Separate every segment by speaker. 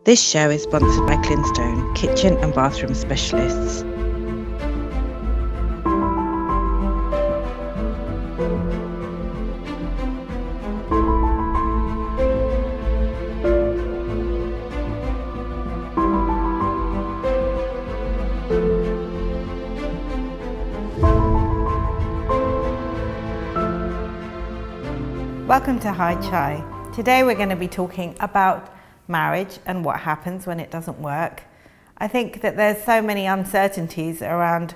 Speaker 1: This show is sponsored by Clinstone, kitchen and bathroom specialists. Welcome to Hi Chai. Today we're going to be talking about marriage and what happens when it doesn't work. I think that there's so many uncertainties around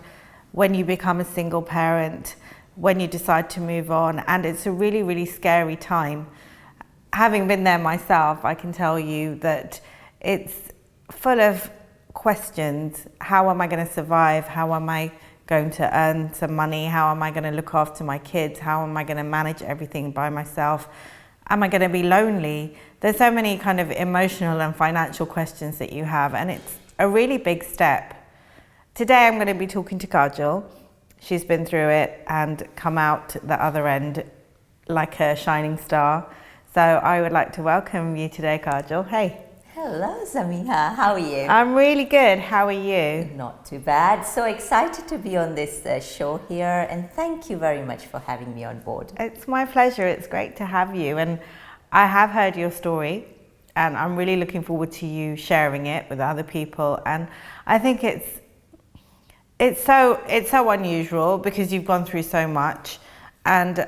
Speaker 1: when you become a single parent, when you decide to move on, and it's a really, really scary time. Having been there myself, I can tell you that it's full of questions. How am I going to survive? How am I going to earn some money? How am I going to look after my kids? How am I going to manage everything by myself? Am I going to be lonely? There's so many kind of emotional and financial questions that you have, and it's a really big step. Today I'm going to be talking to Kajal. She's been through it and come out the other end like a shining star. So I would like to welcome you today, Kajal. Hey.
Speaker 2: Hello, Samiha. How are you?
Speaker 1: I'm really good. How are you?
Speaker 2: Not too bad. So excited to be on this show here, and thank you very much for having me on board.
Speaker 1: It's my pleasure. It's great to have you, and I have heard your story, and I'm really looking forward to you sharing it with other people. And I think it's so unusual because you've gone through so much, and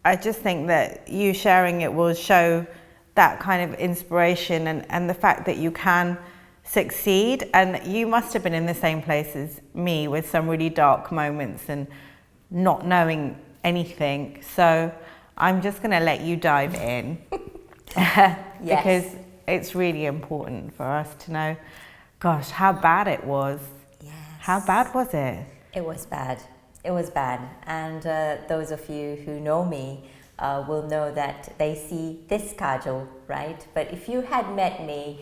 Speaker 1: I just think that you sharing it will show that kind of inspiration and the fact that you can succeed. And you must have been in the same place as me with some really dark moments and not knowing anything. So I'm just going to let you dive in because it's really important for us to know, gosh, how bad it was.
Speaker 2: Yes.
Speaker 1: How bad was it?
Speaker 2: It was bad. It was bad. And those of you who know me will know that they see this Kajal, right? But if you had met me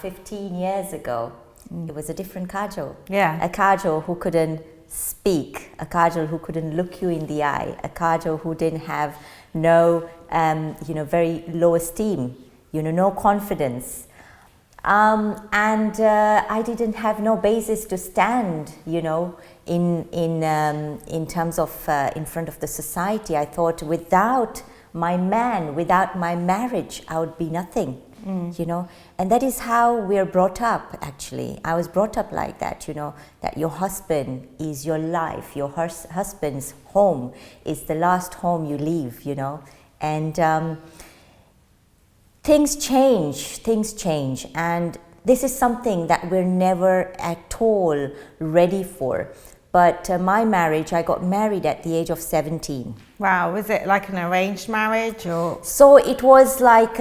Speaker 2: 15 years ago, it was a different Kajal.
Speaker 1: Yeah.
Speaker 2: A Kajal who couldn't speak, a Kajal who couldn't look you in the eye, a Kajal who didn't have no, very low esteem, no confidence. And I didn't have no basis to stand, in terms of in front of the society. I thought without my man, without my marriage, I would be nothing. And that is how we're brought up. Actually, I was brought up like that. That your husband is your life. Your husband's home is the last home you leave. And things change, and this is something that we're never at all ready for. But my marriage, I got married at the age of 17.
Speaker 1: Wow, was it like an arranged marriage or?
Speaker 2: So it was like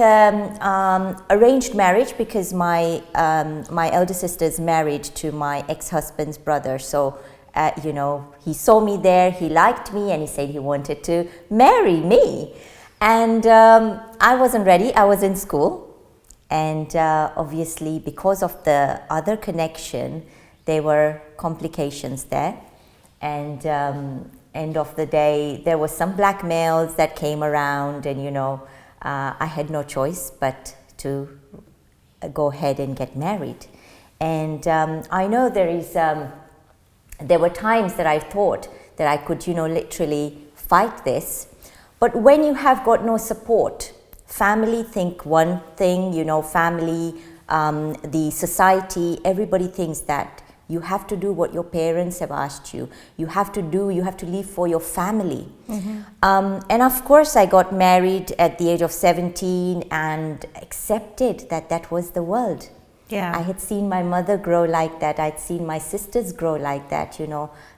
Speaker 2: arranged marriage because my elder sister is married to my ex-husband's brother. So, he saw me there, he liked me, and he said he wanted to marry me. And I wasn't ready. I was in school, and obviously because of the other connection, there were complications there. And end of the day, there was some blackmails that came around, and I had no choice but to go ahead and get married. And I know there were times that I thought that I could literally fight this. But when you have got no support, family think one thing, family, the society, everybody thinks that you have to do what your parents have asked you. You have to live for your family. Mm-hmm. And of course, I got married at the age of 17 and accepted that was the world.
Speaker 1: Yeah.
Speaker 2: I had seen my mother grow like that. I'd seen my sisters grow like that,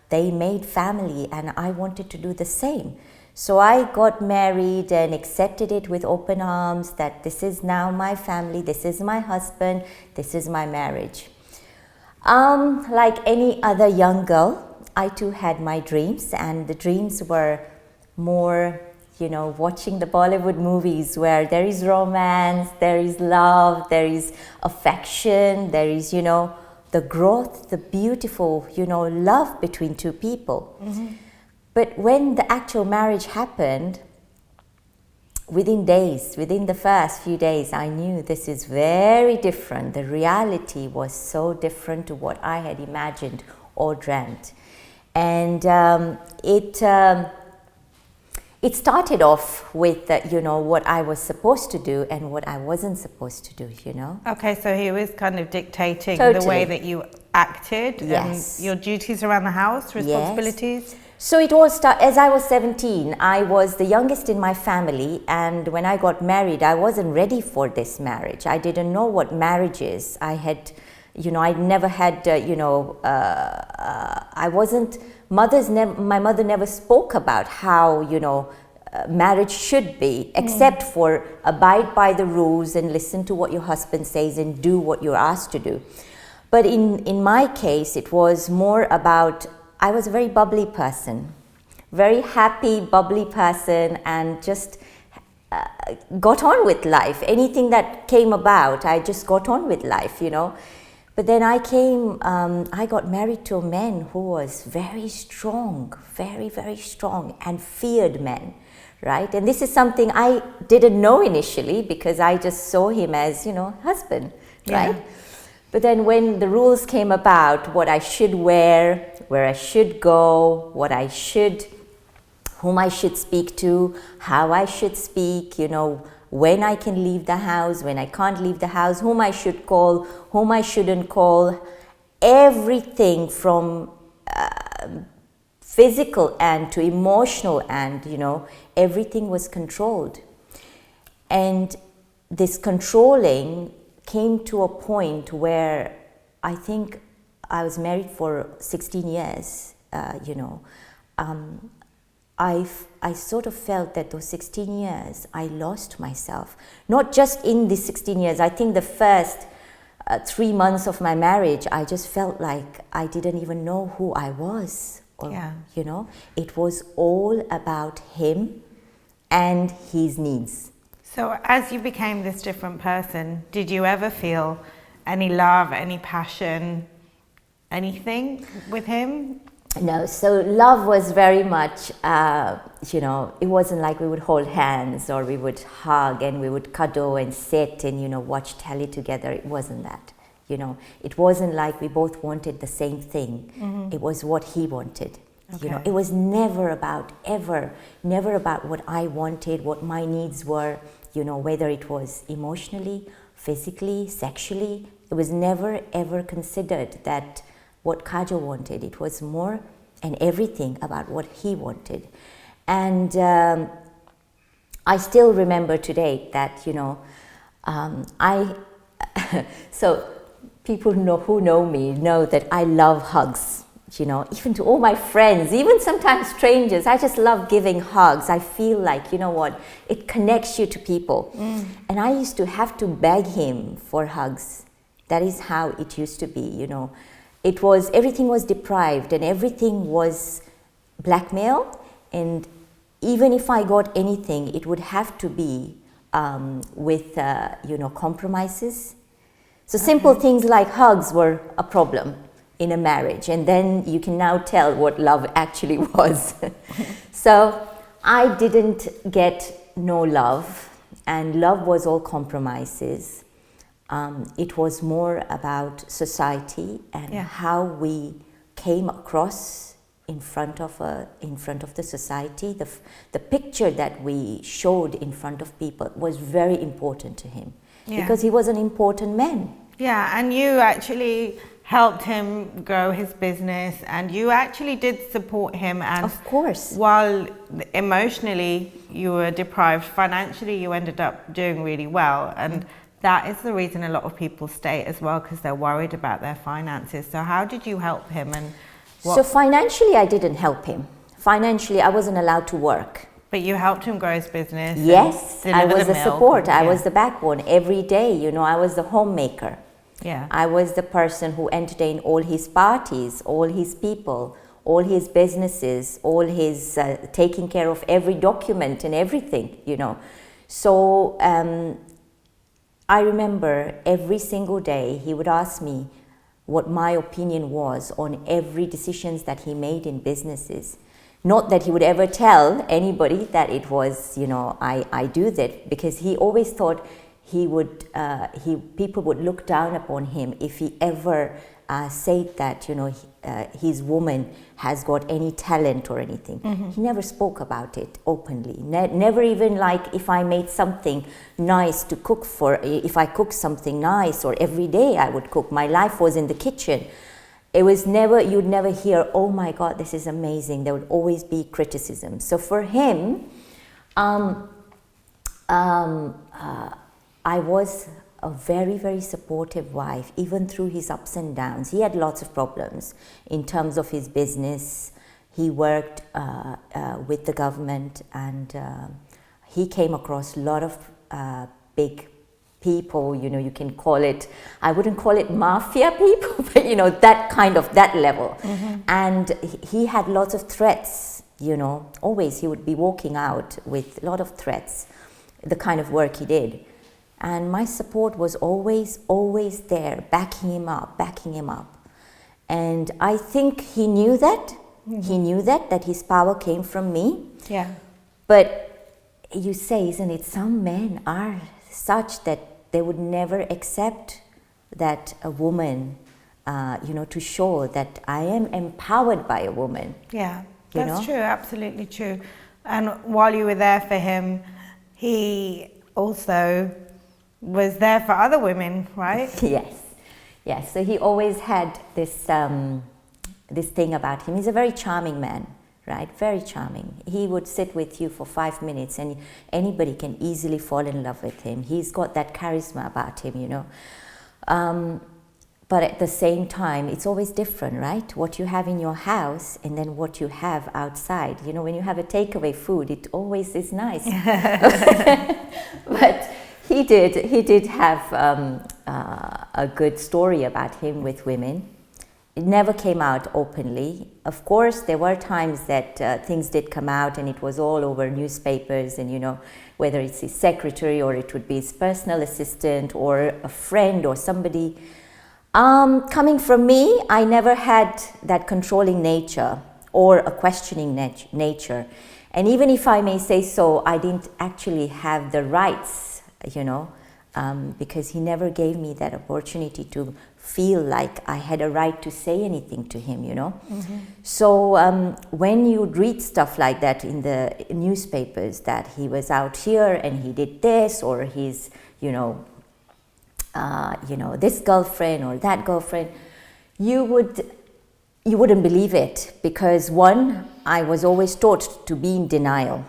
Speaker 2: They made family, and I wanted to do the same. So I got married and accepted it with open arms, that this is now my family, this is my husband, this is my marriage. Like any other young girl, I too had my dreams, and the dreams were more, watching the Bollywood movies where there is romance, there is love, there is affection, there is, the growth, the beautiful, love between two people. Mm-hmm. But when the actual marriage happened, within days, within the first few days, I knew this is very different. The reality was so different to what I had imagined or dreamt. And it started off with, what I was supposed to do and what I wasn't supposed to do,
Speaker 1: Okay, so he was kind of dictating
Speaker 2: Totally.
Speaker 1: the way that you acted
Speaker 2: Yes.
Speaker 1: and your duties around the house, responsibilities.
Speaker 2: Yes. So it all started, as I was 17, I was the youngest in my family, and when I got married, I wasn't ready for this marriage. I didn't know what marriage is. I had, I'd never had, I wasn't, my mother never spoke about how, marriage should be, except for abide by the rules and listen to what your husband says and do what you're asked to do. But in my case, it was more about, I was a very bubbly person, very happy, bubbly person, and just got on with life. Anything that came about, I just got on with life, But then I got married to a man who was very strong, very, very strong, and feared men, right? And this is something I didn't know initially because I just saw him as, husband, right?
Speaker 1: Yeah.
Speaker 2: But then when the rules came about, what I should wear, where I should go, whom I should speak to, how I should speak, when I can leave the house, when I can't leave the house, whom I should call, whom I shouldn't call, everything from physical and to emotional and, everything was controlled. And this controlling came to a point where I think I was married for 16 years, I sort of felt that those 16 years I lost myself. Not just in these 16 years, I think the first 3 months of my marriage, I just felt like I didn't even know who I was. It was all about him and his needs.
Speaker 1: So as you became this different person, did you ever feel any love, any passion, anything with him?
Speaker 2: No, so love was very much, it wasn't like we would hold hands or we would hug and we would cuddle and sit and, watch telly together. It wasn't that, It wasn't like we both wanted the same thing. Mm-hmm. It was what he wanted.
Speaker 1: Okay.
Speaker 2: It was never about what I wanted, what my needs were, whether it was emotionally, physically, sexually. It was never ever considered that what Kajal wanted. It was more and everything about what he wanted. And I still remember today that, so people who know me know that I love hugs. Even to all my friends, even sometimes strangers, I just love giving hugs. I feel like, it connects you to people. And I used to have to beg him for hugs. That is how it used to be, everything was deprived and everything was blackmail. And even if I got anything, it would have to be with, compromises. So simple things like hugs were a problem in a marriage, and then you can now tell what love actually was. So I didn't get no love, and love was all compromises. It was more about society and how we came across in front of the society. The picture that we showed in front of people was very important to him because he was an important man.
Speaker 1: Yeah, and you actually helped him grow his business, and you actually did support him. And
Speaker 2: of course,
Speaker 1: while emotionally you were deprived, financially you ended up doing really well. And that is the reason a lot of people stay as well, because they're worried about their finances. So how did you help him? And
Speaker 2: so financially I didn't help him. Financially I wasn't allowed to work.
Speaker 1: But you helped him grow his business.
Speaker 2: Yes, I was the support. I was the backbone every day. I was the homemaker.
Speaker 1: Yeah.
Speaker 2: I was the person who entertained all his parties, all his people, all his businesses, all his taking care of every document and everything, So I remember every single day he would ask me what my opinion was on every decisions that he made in businesses. Not that he would ever tell anybody that it was, I do that, because he always thought people would look down upon him if he ever said that, his woman has got any talent or anything. He never spoke about it openly. Never even like if I made something nice to cook if I cooked something nice, or every day I would cook. My life was in the kitchen. It was never, you'd never hear, oh my God, this is amazing. There would always be criticism. So for him, I was a very, very supportive wife, even through his ups and downs. He had lots of problems in terms of his business. He worked with the government, and he came across a lot of big people, you can call it, I wouldn't call it mafia people, but that level. And he had lots of threats, always he would be walking out with a lot of threats, the kind of work he did. And my support was always, always there, backing him up. And I think he knew that. He knew that his power came from me.
Speaker 1: Yeah.
Speaker 2: But you say, isn't it, some men are such that they would never accept that a woman, to show that I am empowered by a woman.
Speaker 1: Yeah, that's true, absolutely true. And while you were there for him, he also was there for other women, right? Yes.
Speaker 2: So he always had this thing about him. He's a very charming man, right? Very charming. He would sit with you for 5 minutes, and anybody can easily fall in love with him. He's got that charisma about him, But at the same time, it's always different, right? What you have in your house and then what you have outside. When you have a takeaway food, it always is nice. But he did have a good story about him with women. It never came out openly. Of course, there were times that things did come out, and it was all over newspapers, and whether it's his secretary or it would be his personal assistant or a friend or somebody. Coming from me, I never had that controlling nature or a questioning nature. And even if I may say so, I didn't actually have the rights, because he never gave me that opportunity to feel like I had a right to say anything to him, So when you read stuff like that in the newspapers, that he was out here and he did this, or he's, this girlfriend or that girlfriend, you wouldn't believe it, because one, I was always taught to be in denial.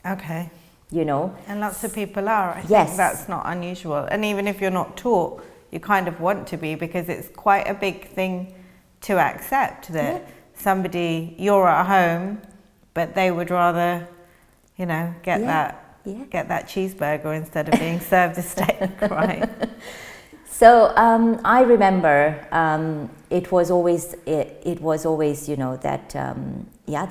Speaker 1: Okay.
Speaker 2: And
Speaker 1: lots of people are. I
Speaker 2: yes.
Speaker 1: think that's not unusual. And even if you're not taught, you kind of want to be, because it's quite a big thing to accept that you're at home, but they would rather, get that cheeseburger instead of being served a steak, right?
Speaker 2: So I remember it was always that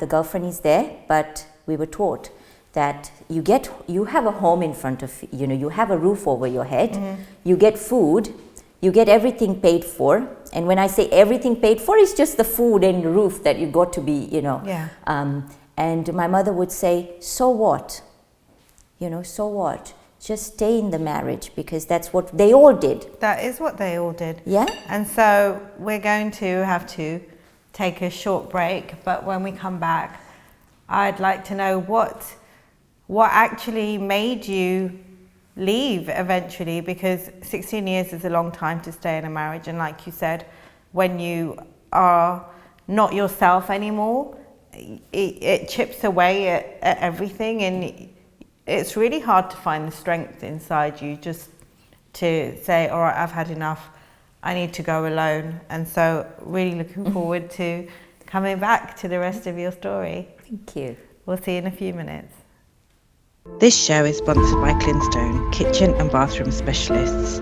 Speaker 2: the girlfriend is there, but we were taught that you have a home in front of you have a roof over your head, you get food, you get everything paid for, and when I say everything paid for, it's just the food and the roof that you got to be and my mother would say, so what? So what? Just stay in the marriage, because that's what they all did.
Speaker 1: That is what they all did.
Speaker 2: Yeah.
Speaker 1: And so we're going to have to take a short break, but when we come back, I'd like to know what actually made you leave eventually, because 16 years is a long time to stay in a marriage, and like you said, when you are not yourself anymore, it chips away at everything, and it's really hard to find the strength inside you just to say, all right, I've had enough, I need to go alone. And so really looking forward to coming back to the rest of your story.
Speaker 2: Thank you.
Speaker 1: We'll see you in a few minutes.
Speaker 3: This show is sponsored by Clinstone, kitchen and bathroom specialists.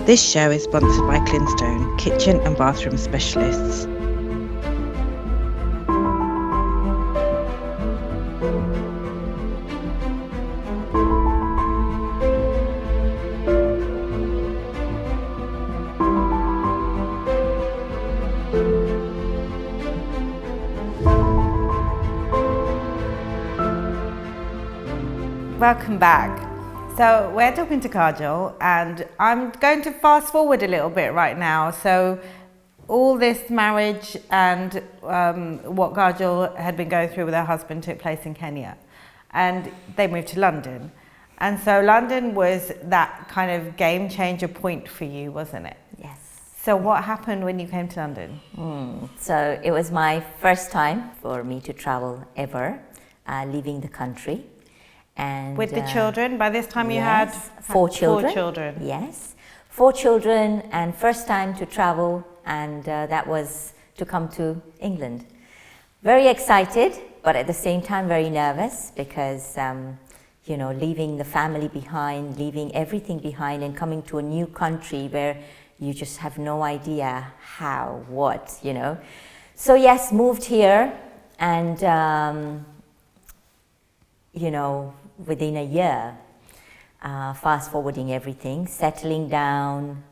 Speaker 3: This show is sponsored by Clinstone, kitchen and bathroom specialists.
Speaker 1: Welcome back. So we're talking to Kajal, and I'm going to fast forward a little bit right now. So all this marriage and what Kajal had been going through with her husband took place in Kenya, and they moved to London. And so London was that kind of game changer point for you, wasn't it?
Speaker 2: Yes.
Speaker 1: So what happened when you came to London?
Speaker 2: So it was my first time for me to travel ever, leaving the country. And
Speaker 1: With the children? By this time you
Speaker 2: yes,
Speaker 1: had
Speaker 2: 4 children.
Speaker 1: 4 children.
Speaker 2: Yes, 4 children, and first time to travel, and that was to come to England. Very excited, but at the same time very nervous because, you know, leaving the family behind, leaving everything behind and coming to a new country where you just have no idea how, what, you know. So yes, moved here, and, you know, within a year, fast forwarding everything, settling down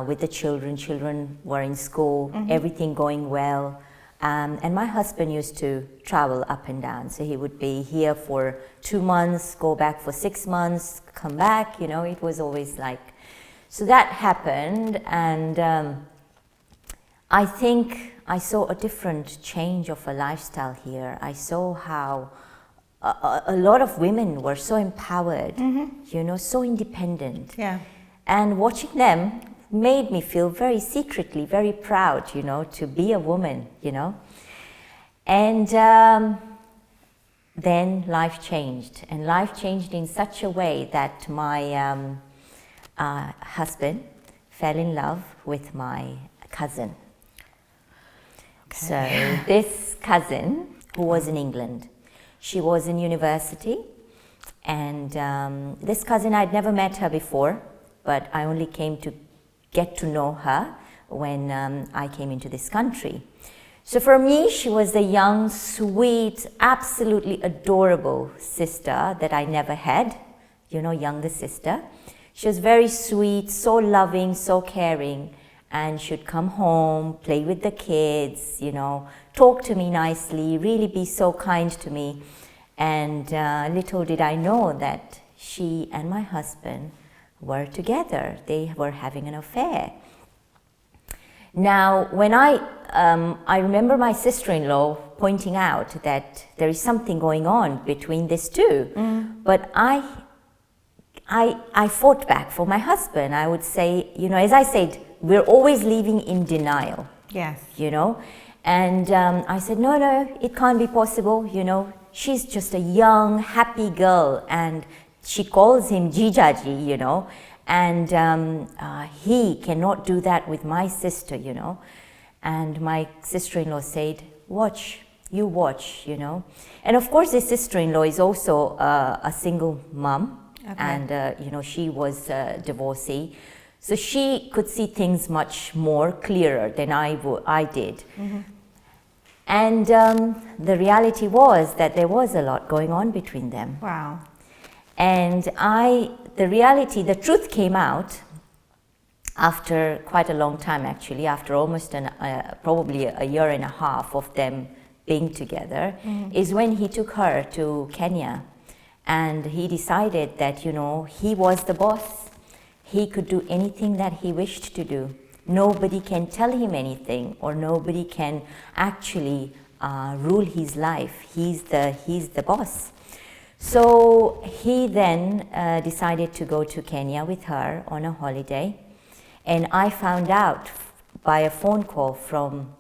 Speaker 2: with the children. Children were in school, everything going well. And my husband used to travel up and down. So he would be here for 2 months, go back for 6 months, come back, you know, it was always like. So that happened, and I think I saw a different change of a lifestyle here. I saw how a lot of women were so empowered, you know, so independent.
Speaker 1: Yeah.
Speaker 2: And watching them made me feel very secretly, very proud, you know, to be a woman, you know. And then life changed. And life changed in such a way that my husband fell in love with my cousin. Okay. So this cousin, who was in England, she was in university, and this cousin, I'd never met her before, but I only came to get to know her when I came into this country. So for me, she was the young, sweet, absolutely adorable sister that I never had, you know, younger sister. She was very sweet, so loving, so caring, and she'd come home, play with the kids, you know, talk to me nicely, really be so kind to me. And little did I know that she and my husband were together. They were having an affair. Now, when I remember my sister-in-law pointing out that there is something going on between these two, but I fought back for my husband. I would say, you know, as I said, we're always living in denial.
Speaker 1: Yes.
Speaker 2: You know, and I said, no, it can't be possible, you know. She's just a young, happy girl, and she calls him Jijaji, you know, and he cannot do that with my sister, you know. And my sister-in-law said, you watch, you know. And of course, this sister-in-law is also a single mom, okay. And, you know, she was divorcee. So she could see things much more clearer than I did. And the reality was that there was a lot going on between them.
Speaker 1: Wow.
Speaker 2: And the truth came out after quite a long time, actually, after almost probably a year and a half of them being together, is when he took her to Kenya. And he decided that, you know, he was the boss. He could do anything that he wished to do. Nobody can tell him anything, or nobody can actually rule his life. He's the boss. So he then decided to go to Kenya with her on a holiday, and I found out by a phone call from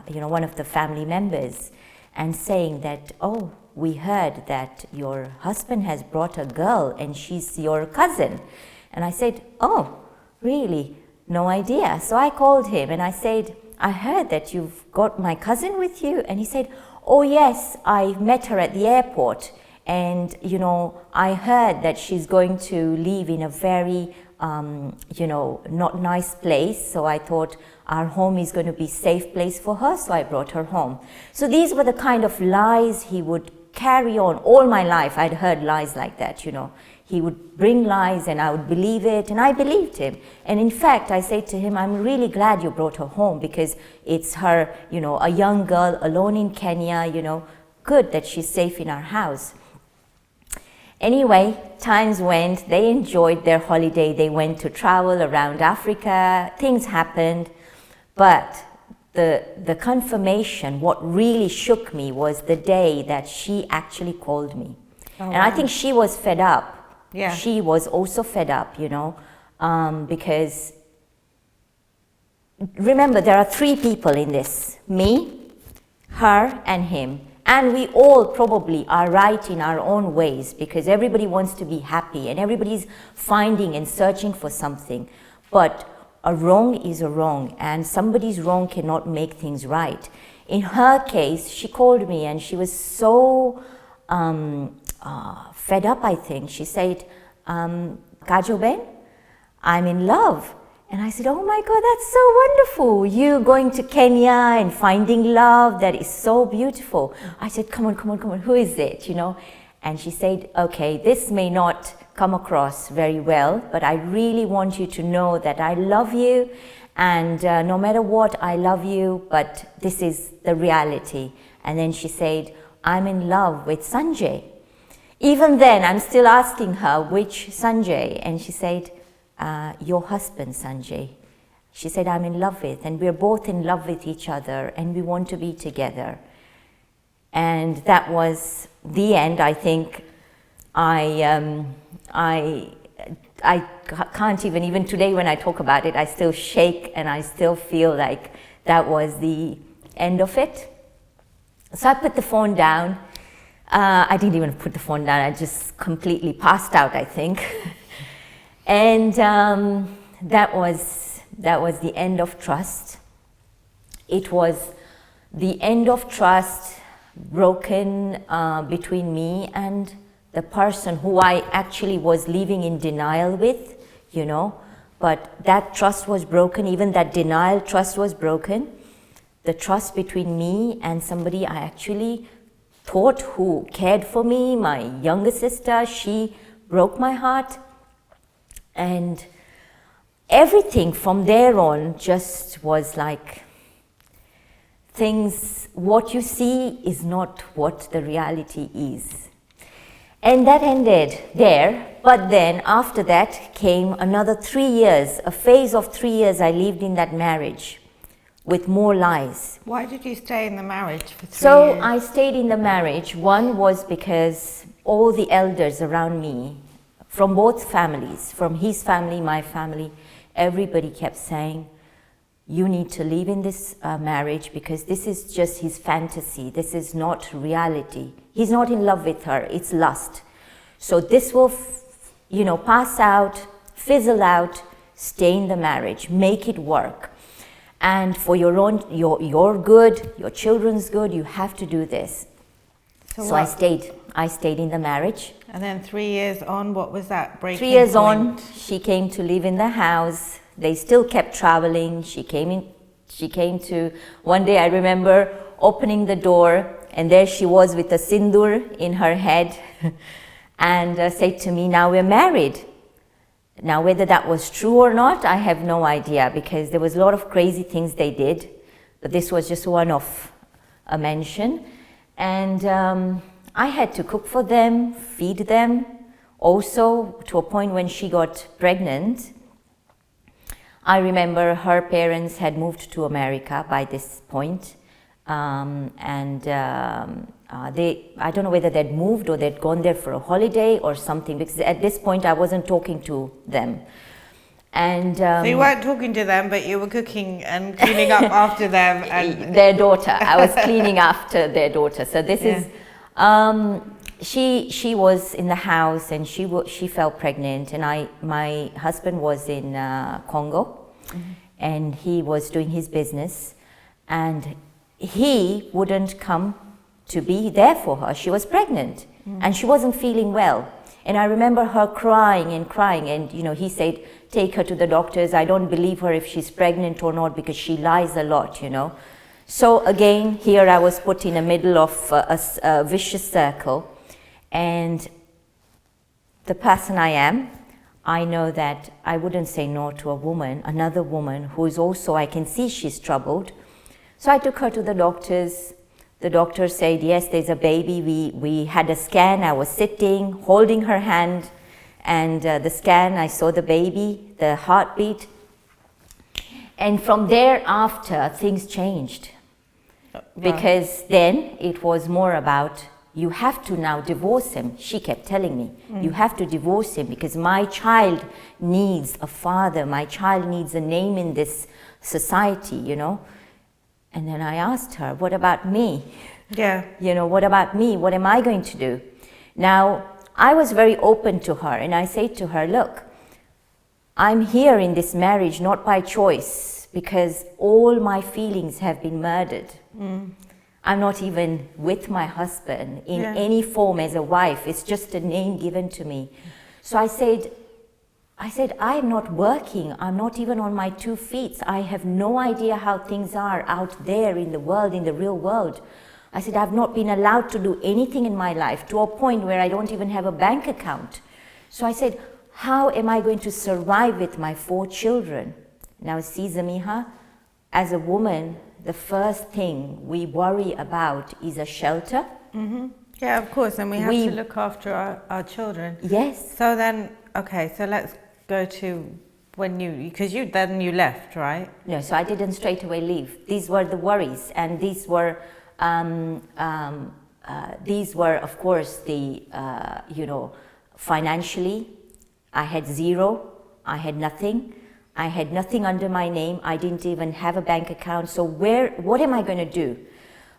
Speaker 2: you know, one of the family members, and saying that, oh, we heard that your husband has brought a girl and she's your cousin. And I said, oh, really? No idea. So I called him and I said, I heard that you've got my cousin with you. And he said, oh yes, I met her at the airport, and you know, I heard that she's going to leave in a very not nice place. So I thought our home is going to be a safe place for her, so I brought her home. So these were the kind of lies he would carry on all my life. I'd heard lies like that, He would bring lies and I would believe it, and I believed him. And in fact, I said to him, I'm really glad you brought her home, because it's her, a young girl alone in Kenya, good that she's safe in our house. Anyway, times went, they enjoyed their holiday, they went to travel around Africa, things happened, but the confirmation, what really shook me was the day that she actually called me.
Speaker 1: Oh,
Speaker 2: and
Speaker 1: wow.
Speaker 2: I think she was fed up.
Speaker 1: Yeah.
Speaker 2: She was also fed up, because remember, there are three people in this: me, her, and him. And we all probably are right in our own ways, because everybody wants to be happy and everybody's finding and searching for something. But a wrong is a wrong, and somebody's wrong cannot make things right. In her case, she called me and she was so fed up, I think. She said, Kajal Ben, I'm in love. And I said, oh my God, that's so wonderful. You going to Kenya and finding love, that is so beautiful. I said, come on, who is it, And she said, okay, this may not come across very well, but I really want you to know that I love you, and no matter what, I love you, but this is the reality. And then she said, I'm in love with Sanjay. Even then, I'm still asking her, which Sanjay? And she said, your husband, Sanjay. She said, I'm in love with, and we're both in love with each other, and we want to be together. And that was the end. I think I can't even today when I talk about it, I still shake and I still feel like that was the end of it. So I put the phone down. I didn't even put the phone down, I just completely passed out, I think. And that was the end of trust. It was the end of trust broken between me and the person who I actually was living in denial with, but that trust was broken. Even that denial trust was broken. The trust between me and somebody I actually thought who cared for me, my younger sister, she broke my heart. And everything from there on just was like things, what you see is not what the reality is. And that ended there, but then after that came another 3 years, a phase of 3 years I lived in that marriage with more lies.
Speaker 1: Why did you stay in the marriage for 3
Speaker 2: So
Speaker 1: years?
Speaker 2: I stayed in the marriage. One was because all the elders around me, from both families, from his family, my family, everybody kept saying, you need to live in this marriage because this is just his fantasy. This is not reality. He's not in love with her. It's lust. So this will, pass out, fizzle out, stay in the marriage, make it work. And for your good, your children's good, you have to do this. So I stayed in the marriage.
Speaker 1: And then 3 years on, what was that breaking
Speaker 2: 3 years
Speaker 1: point?
Speaker 2: on, she came to live in the house. They still kept traveling. She came to, one day I remember opening the door, and there she was with a sindoor in her head and said to me, now we're married. Now whether that was true or not, I have no idea, because there was a lot of crazy things they did, but this was just one of a mention. And I had to cook for them, feed them, also to a point when she got pregnant. I remember her parents had moved to America by this point, I don't know whether they'd moved or they'd gone there for a holiday or something, because at this point I wasn't talking to them. And
Speaker 1: so you weren't talking to them, but you were cooking and cleaning up after them and
Speaker 2: their daughter. I was cleaning after their daughter. So this is she was in the house and she fell pregnant, and my husband was in Congo, and he was doing his business, and he wouldn't come to be there for her. She was pregnant and she wasn't feeling well. And I remember her crying and crying, and he said, take her to the doctors. I don't believe her if she's pregnant or not, because she lies a lot, So again, here I was put in the middle of a vicious circle, and the person I am, I know that I wouldn't say no to a woman, another woman who is also, I can see she's troubled. So I took her to the doctors. The doctor said, yes, there's a baby. We had a scan. I was sitting, holding her hand, and the scan, I saw the baby, the heartbeat. And from thereafter, things changed. Because then it was more about, you have to now divorce him. She kept telling me, you have to divorce him because my child needs a father. My child needs a name in this society, And then I asked her, what about me?
Speaker 1: Yeah.
Speaker 2: What about me? What am I going to do? Now, I was very open to her, and I said to her, look, I'm here in this marriage not by choice, because all my feelings have been murdered. I'm not even with my husband in any form as a wife. It's just a name given to me. So I said, I'm not working. I'm not even on my 2 feet. I have no idea how things are out there in the world, in the real world. I said, I've not been allowed to do anything in my life, to a point where I don't even have a bank account. So I said, how am I going to survive with my 4 children? Now, see, Zamiha, as a woman, the first thing we worry about is a shelter.
Speaker 1: Yeah, of course, and we have to look after our children.
Speaker 2: Yes.
Speaker 1: So then, okay, so let's go to when because you left, right?
Speaker 2: No, so I didn't straight away leave. These were the worries, and these were, of course, the, financially, I had zero, I had nothing. I had nothing under my name. I didn't even have a bank account. So what am I going to do?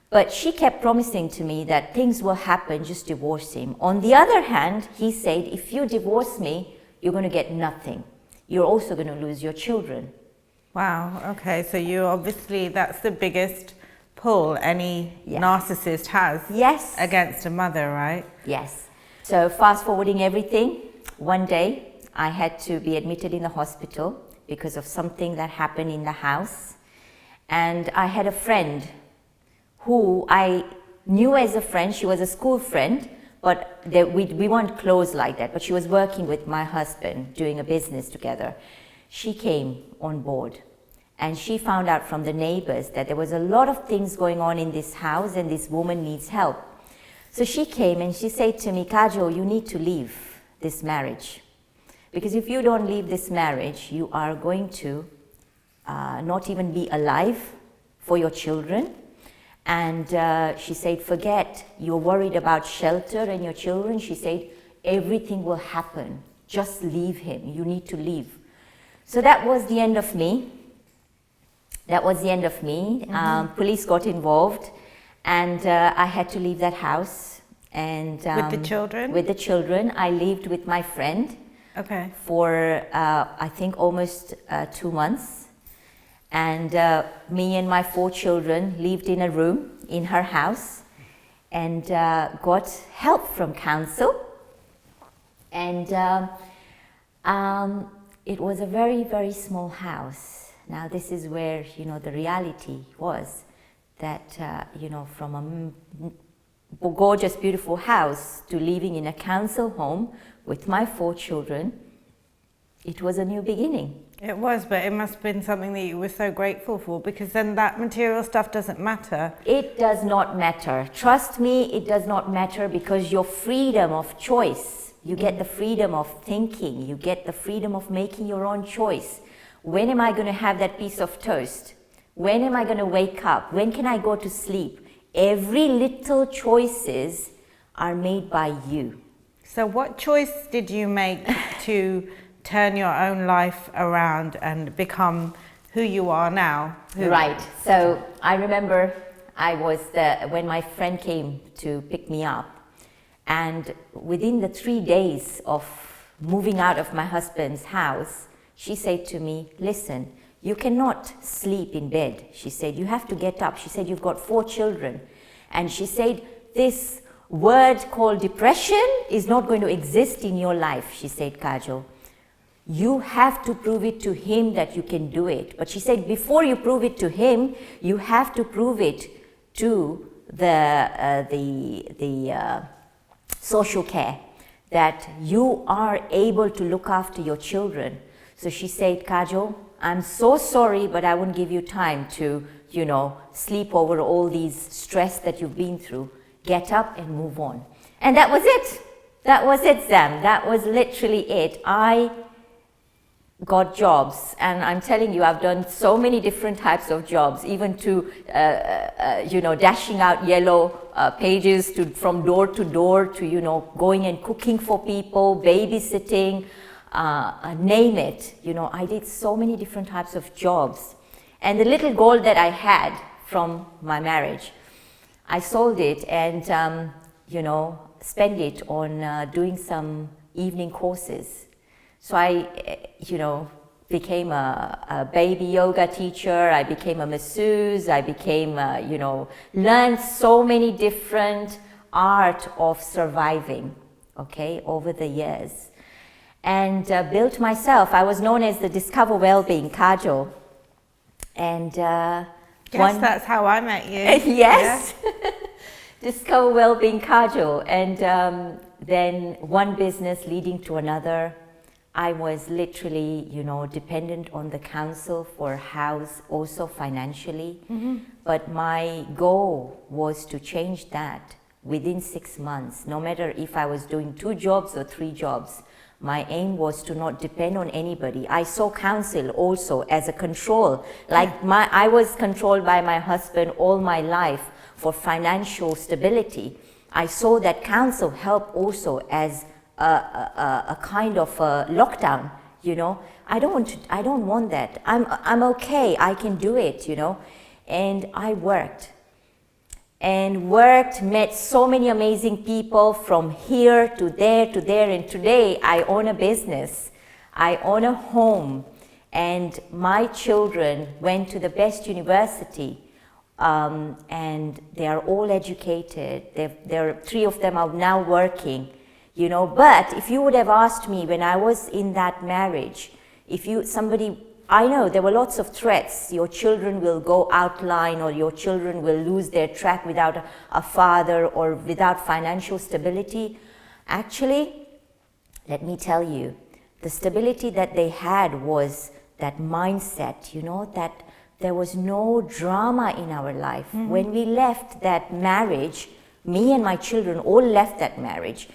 Speaker 2: But she kept promising to me that things will happen, just divorce him. On the other hand, he said, if you divorce me, you're going to get nothing. You're also going to lose your children.
Speaker 1: Wow, okay, so that's the biggest pull any narcissist has against a mother, right?
Speaker 2: Yes. So fast forwarding everything, one day I had to be admitted in the hospital because of something that happened in the house. And I had a friend who I knew as a friend. She was a school friend, but we weren't close like that. But she was working with my husband, doing a business together. She came on board, and she found out from the neighbors that there was a lot of things going on in this house, and this woman needs help. So she came and she said to me, Kajal, you need to leave this marriage. Because if you don't leave this marriage, you are going to not even be alive for your children. And she said, forget, you're worried about shelter and your children. She said, everything will happen. Just leave him. You need to leave. So that was the end of me. Police got involved, and I had to leave that house. And
Speaker 1: with the children?
Speaker 2: With the children. I lived with my friend.
Speaker 1: Okay.
Speaker 2: For I think almost 2 months, and me and my 4 children lived in a room in her house, and got help from council, and it was a very, very small house. Now this is where the reality was that from a gorgeous, beautiful house to living in a council home with my 4 children, it was a new beginning.
Speaker 1: It was, but it must have been something that you were so grateful for, because then that material stuff doesn't matter.
Speaker 2: It does not matter. Trust me, it does not matter, because your freedom of choice, you get the freedom of thinking, you get the freedom of making your own choice. When am I going to have that piece of toast? When am I going to wake up? When can I go to sleep? Every little choices are made by you.
Speaker 1: So what choice did you make to turn your own life around and become who you are now?
Speaker 2: Right. So I remember when my friend came to pick me up, and within the 3 days of moving out of my husband's house, she said to me, listen, you cannot sleep in bed. She said, you have to get up. She said, you've got 4 children. And she said, this word called depression is not going to exist in your life, she said, Kajal. You have to prove it to him that you can do it. But she said, before you prove it to him, you have to prove it to the social care, that you are able to look after your children. So she said, Kajal, I'm so sorry, but I won't give you time to, sleep over all these stress that you've been through. Get up and move on. And that was it. That was it, Zam. That was literally it. I got jobs, and I'm telling you, I've done so many different types of jobs, even to dashing out yellow pages from door to door, to going and cooking for people, babysitting, name it. I did so many different types of jobs, and the little gold that I had from my marriage, I sold it and spent it on doing some evening courses. So I, became a baby yoga teacher, I became a masseuse, I became, learned so many different art of surviving, okay, over the years. And built myself. I was known as the Discover Wellbeing Kajal. And
Speaker 1: that's how I met you.
Speaker 2: Yes. Yeah. Discover Wellbeing Kajal. And then one business leading to another. I was literally, dependent on the council for a house, also financially. Mm-hmm. But my goal was to change that within 6 months. No matter if I was doing 2 jobs or 3 jobs, my aim was to not depend on anybody. I saw council also as a control. I was controlled by my husband all my life for financial stability. I saw that council help also as a kind of a lockdown, I don't want that. I'm okay, I can do it, And I worked, met so many amazing people from here to there, and today I own a business, I own a home, and my children went to the best university, and they are all educated. There 3 of them are now working. But if you would have asked me when I was in that marriage, I know there were lots of threats. Your children will go outline, or your children will lose their track without a father or without financial stability. Actually, let me tell you, the stability that they had was that mindset, that there was no drama in our life. Mm-hmm. When we left that marriage, me and my children all left that marriage.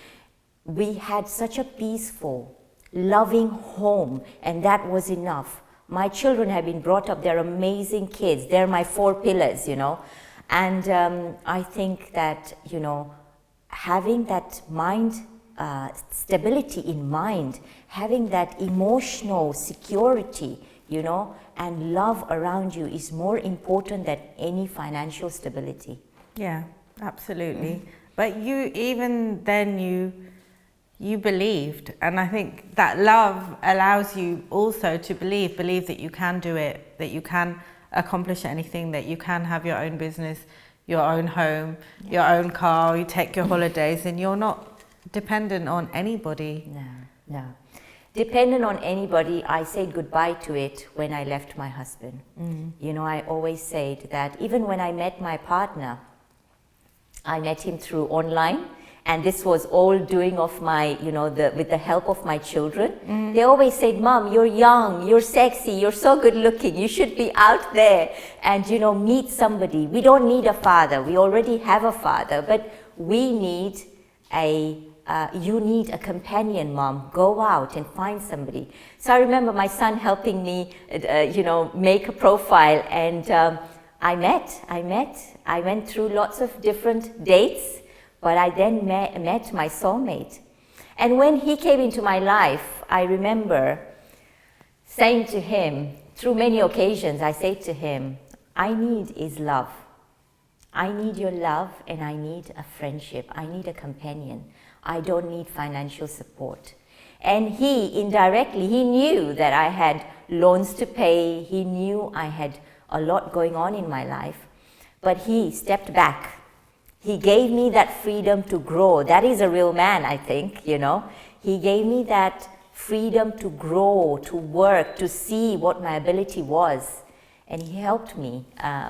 Speaker 2: We had such a peaceful, loving home, and that was enough. My children have been brought up, they're amazing kids, they're my 4 pillars, and I think that, having that mind, stability in mind, having that emotional security, and love around you is more important than any financial stability.
Speaker 1: Yeah, absolutely. But you believed, and I think that love allows you also to believe that you can do it, that you can accomplish anything, that you can have your own business, your own home, your own car, you take your holidays, and you're not dependent on anybody.
Speaker 2: No. Dependent on anybody, I said goodbye to it when I left my husband. I always said that even when I met my partner, I met him through online. And this was all doing of my, with the help of my children. They always said, Mom, you're young, you're sexy, you're so good looking, you should be out there and, meet somebody. We don't need a father, we already have a father, but we need you need a companion, Mom. Go out and find somebody. So I remember my son helping me, make a profile, and I went through lots of different dates. But I then met my soulmate. And when he came into my life, I remember saying to him, through many occasions, I said to him, I need is love. I need your love, and I need a friendship. I need a companion. I don't need financial support. And he, indirectly, he knew that I had loans to pay. He knew I had a lot going on in my life. But he stepped back. he gave me that freedom to grow. That is a real man, I think, you know. He gave me that freedom to grow, to work, to see what my ability was. And he helped me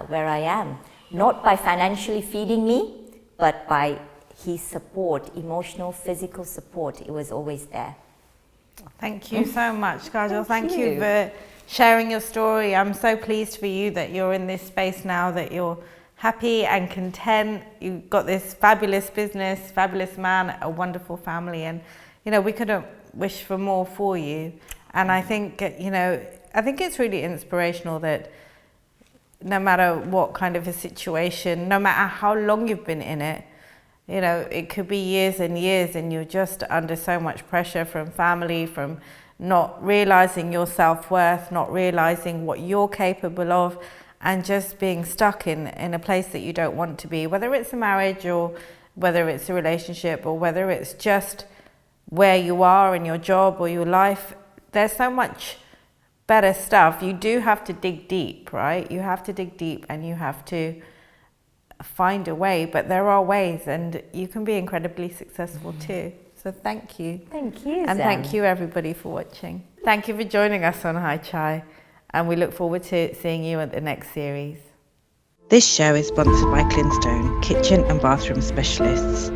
Speaker 2: where I am. Not by financially feeding me, but by his support, emotional, physical support. It was always there.
Speaker 1: Thank you so much, Kajal. Thank you for sharing your story. I'm so pleased for you that you're in this space now, that you're happy and content. You've got this fabulous business, fabulous man, a wonderful family, and you know, we couldn't wish for more for you. And I think, you know, I think it's really inspirational that no matter what kind of a situation, no matter how long you've been in it, you know, it could be years and years and you're just under so much pressure from family, from not realizing your self-worth, not realizing what you're capable of, and just being stuck in a place that you don't want to be, whether it's a marriage or whether it's a relationship or whether it's just where you are in your job or your life. There's so much better stuff. You do have to dig deep, right? You have to dig deep and you have to find a way, but there are ways and you can be incredibly successful too. So thank you.
Speaker 2: Thank you,
Speaker 1: And
Speaker 2: Zam.
Speaker 1: thank you everybody for watching. Thank you for joining us on Hi Chai, and we look forward to seeing you at the next series.
Speaker 3: This show is sponsored by Clinstone, kitchen and bathroom specialists.